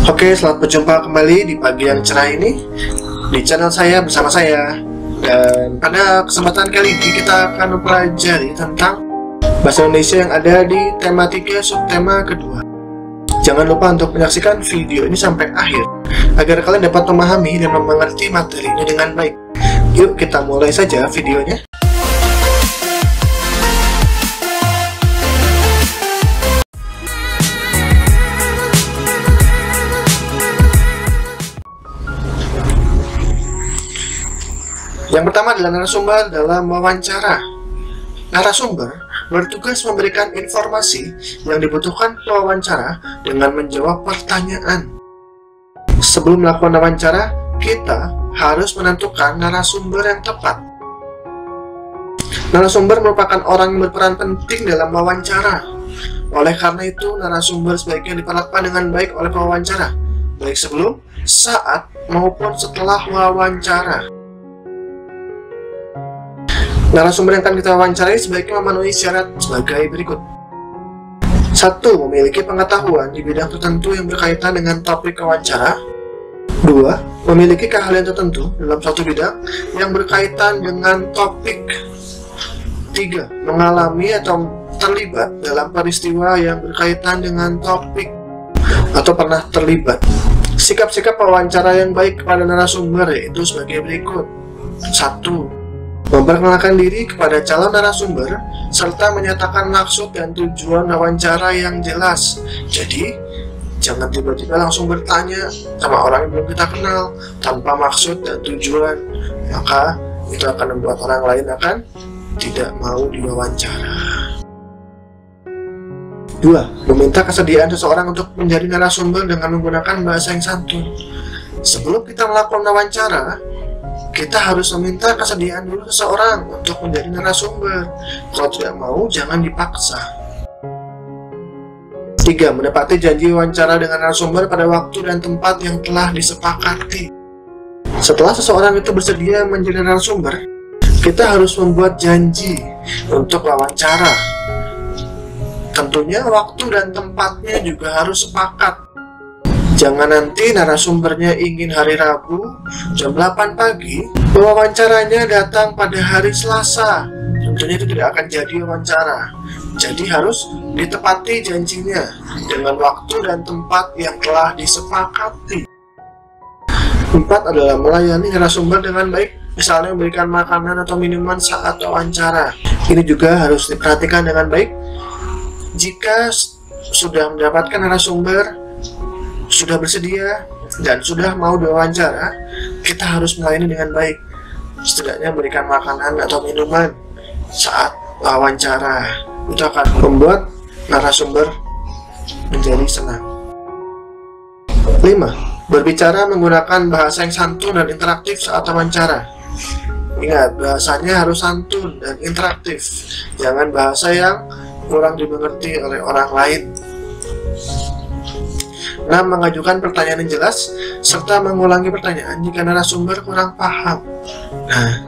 Oke, selamat berjumpa kembali di pagi yang cerah ini di channel saya bersama saya. Dan pada kesempatan kali ini kita akan mempelajari tentang bahasa Indonesia yang ada di tema 3 subtema kedua. Jangan lupa untuk menyaksikan video ini sampai akhir agar kalian dapat memahami dan mengerti materi ini dengan baik. Yuk kita mulai saja videonya. Yang pertama adalah narasumber dalam wawancara. Narasumber bertugas memberikan informasi yang dibutuhkan pewawancara dengan menjawab pertanyaan. Sebelum melakukan wawancara, kita harus menentukan narasumber yang tepat. Narasumber merupakan orang yang berperan penting dalam wawancara. Oleh karena itu, narasumber sebaiknya diperlakukan dengan baik oleh pewawancara, baik sebelum, saat, maupun setelah wawancara. Narasumber yang akan kita wawancarai sebaiknya memenuhi syarat sebagai berikut. 1. Memiliki pengetahuan di bidang tertentu yang berkaitan dengan topik wawancara. 2. Memiliki keahlian tertentu dalam suatu bidang yang berkaitan dengan topik. 3. Mengalami atau terlibat dalam peristiwa yang berkaitan dengan topik atau pernah terlibat. Sikap-sikap wawancara yang baik kepada narasumber yaitu sebagai berikut. 1. Memperkenalkan diri kepada calon narasumber serta menyatakan maksud dan tujuan wawancara yang jelas. Jadi, jangan tiba-tiba langsung bertanya sama orang yang belum kita kenal tanpa maksud dan tujuan, maka itu akan membuat orang lain akan tidak mau diwawancara. 2. Meminta kesediaan seseorang untuk menjadi narasumber dengan menggunakan bahasa yang santun. Sebelum kita melakukan wawancara, kita harus meminta kesediaan dulu seseorang untuk menjadi narasumber. Kalau tidak mau, jangan dipaksa. 3. Menepati janji wawancara dengan narasumber pada waktu dan tempat yang telah disepakati. Setelah seseorang itu bersedia menjadi narasumber, kita harus membuat janji untuk wawancara. Tentunya waktu dan tempatnya juga harus sepakat. Jangan nanti narasumbernya ingin hari Rabu jam 8 pagi, wawancaranya datang pada hari Selasa. Tentunya itu tidak akan jadi wawancara. Jadi harus ditepati janjinya dengan waktu dan tempat yang telah disepakati. 4 adalah melayani narasumber dengan baik, misalnya memberikan makanan atau minuman saat wawancara. Ini juga harus diperhatikan dengan baik. Jika sudah mendapatkan narasumber, sudah bersedia dan sudah mau diwawancara, kita harus melayani dengan baik. Setidaknya berikan makanan atau minuman saat wawancara. Itu akan membuat narasumber menjadi senang. 5. Berbicara menggunakan bahasa yang santun dan interaktif saat wawancara. Ingat, bahasanya harus santun dan interaktif. Jangan bahasa yang kurang dimengerti oleh orang lain. 6. Mengajukan pertanyaan yang jelas serta mengulangi pertanyaan jika narasumber kurang paham. Nah,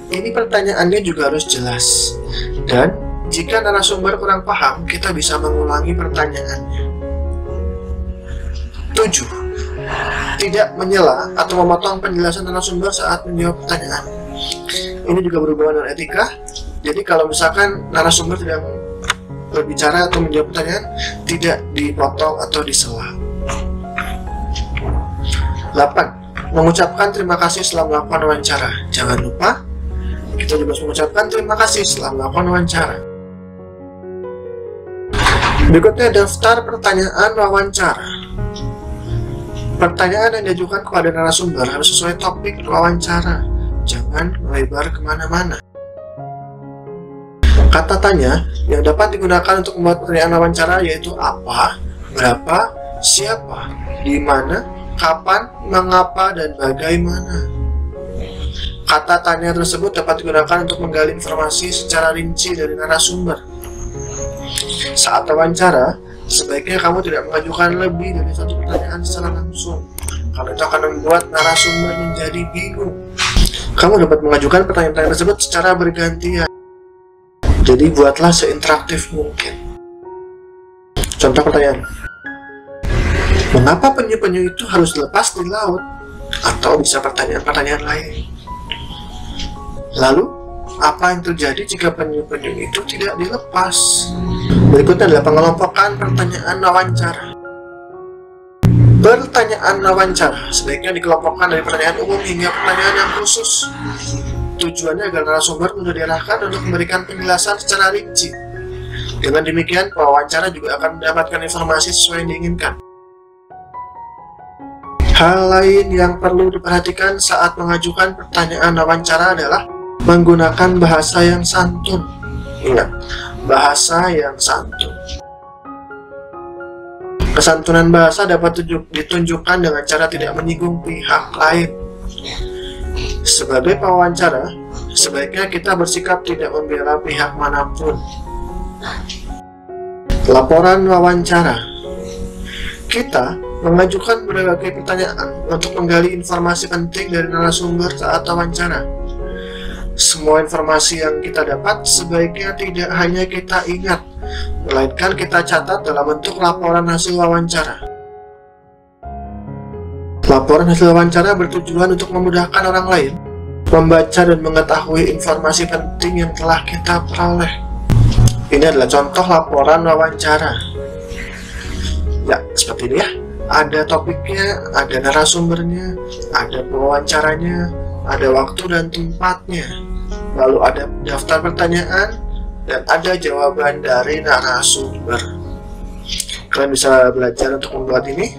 ini pertanyaannya juga harus jelas. Dan jika narasumber kurang paham, kita bisa mengulangi pertanyaannya. 7. Tidak menyela atau memotong penjelasan narasumber saat menjawab pertanyaan. Ini juga berhubungan dengan etika. Jadi kalau misalkan narasumber tidak berbicara atau menjawab pertanyaan, tidak dipotong atau disela. 8. Mengucapkan terima kasih setelah melakukan wawancara. Jangan lupa, kita juga harus mengucapkan terima kasih setelah melakukan wawancara. Berikutnya daftar pertanyaan wawancara. Pertanyaan yang diajukan kepada narasumber harus sesuai topik wawancara. Jangan melebar kemana-mana. Kata tanya yang dapat digunakan untuk membuat pertanyaan wawancara yaitu apa, berapa, siapa, di mana, kapan, mengapa, dan bagaimana. Kata tanya tersebut dapat digunakan untuk menggali informasi secara rinci dari narasumber. Saat wawancara, sebaiknya kamu tidak mengajukan lebih dari satu pertanyaan secara langsung, karena itu akan membuat narasumber menjadi bingung. Kamu dapat mengajukan pertanyaan tersebut secara bergantian. Jadi buatlah seinteraktif mungkin. Contoh pertanyaan. Mengapa penyu-penyu itu harus dilepas di laut? Atau bisa pertanyaan-pertanyaan lain. Lalu, apa yang terjadi jika penyu-penyu itu tidak dilepas? Berikutnya adalah pengelompokan pertanyaan wawancara. Pertanyaan wawancara sebaiknya dikelompokkan dari pertanyaan umum hingga pertanyaan yang khusus. Tujuannya agar narasumber mudah diarahkan untuk memberikan penjelasan secara rinci. Dengan demikian, pewawancara juga akan mendapatkan informasi sesuai yang diinginkan. Hal lain yang perlu diperhatikan saat mengajukan pertanyaan wawancara adalah menggunakan bahasa yang santun. Ingat, bahasa yang santun. Kesantunan bahasa dapat ditunjukkan dengan cara tidak menyinggung pihak lain. Sebagai pewawancara, sebaiknya kita bersikap tidak membela pihak manapun. Laporan wawancara. Kita mengajukan berbagai pertanyaan untuk menggali informasi penting dari narasumber saat wawancara. Semua informasi yang kita dapat sebaiknya tidak hanya kita ingat, melainkan kita catat dalam bentuk laporan hasil wawancara. Laporan hasil wawancara bertujuan untuk memudahkan orang lain membaca dan mengetahui informasi penting yang telah kita peroleh. Ini adalah contoh laporan wawancara. Ya, seperti ini ya. Ada topiknya, ada narasumbernya, ada pewawancaranya, ada waktu dan tempatnya. Lalu ada daftar pertanyaan dan ada jawaban dari narasumber. Kalian bisa belajar untuk membuat ini.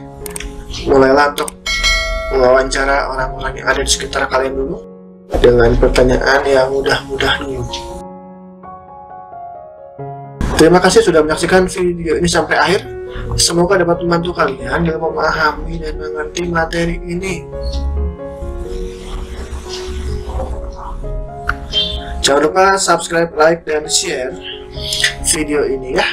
Mulailah untuk mewawancara orang-orang yang ada di sekitar kalian dulu dengan pertanyaan yang mudah-mudah dulu. Terima kasih sudah menyaksikan video ini sampai akhir. Semoga dapat membantu kalian dalam memahami dan mengerti materi ini. Jangan lupa subscribe, like, dan share video ini ya,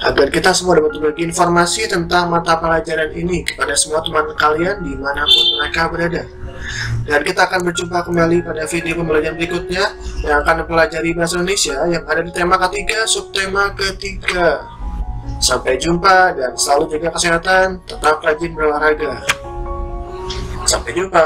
agar kita semua dapat berbagi informasi tentang mata pelajaran ini kepada semua teman kalian dimanapun mereka berada. Dan kita akan berjumpa kembali pada video pembelajaran berikutnya yang akan mempelajari bahasa Indonesia yang ada di tema ketiga, subtema ketiga. Sampai jumpa dan selalu jaga kesehatan, tetap rajin berolahraga. Sampai jumpa.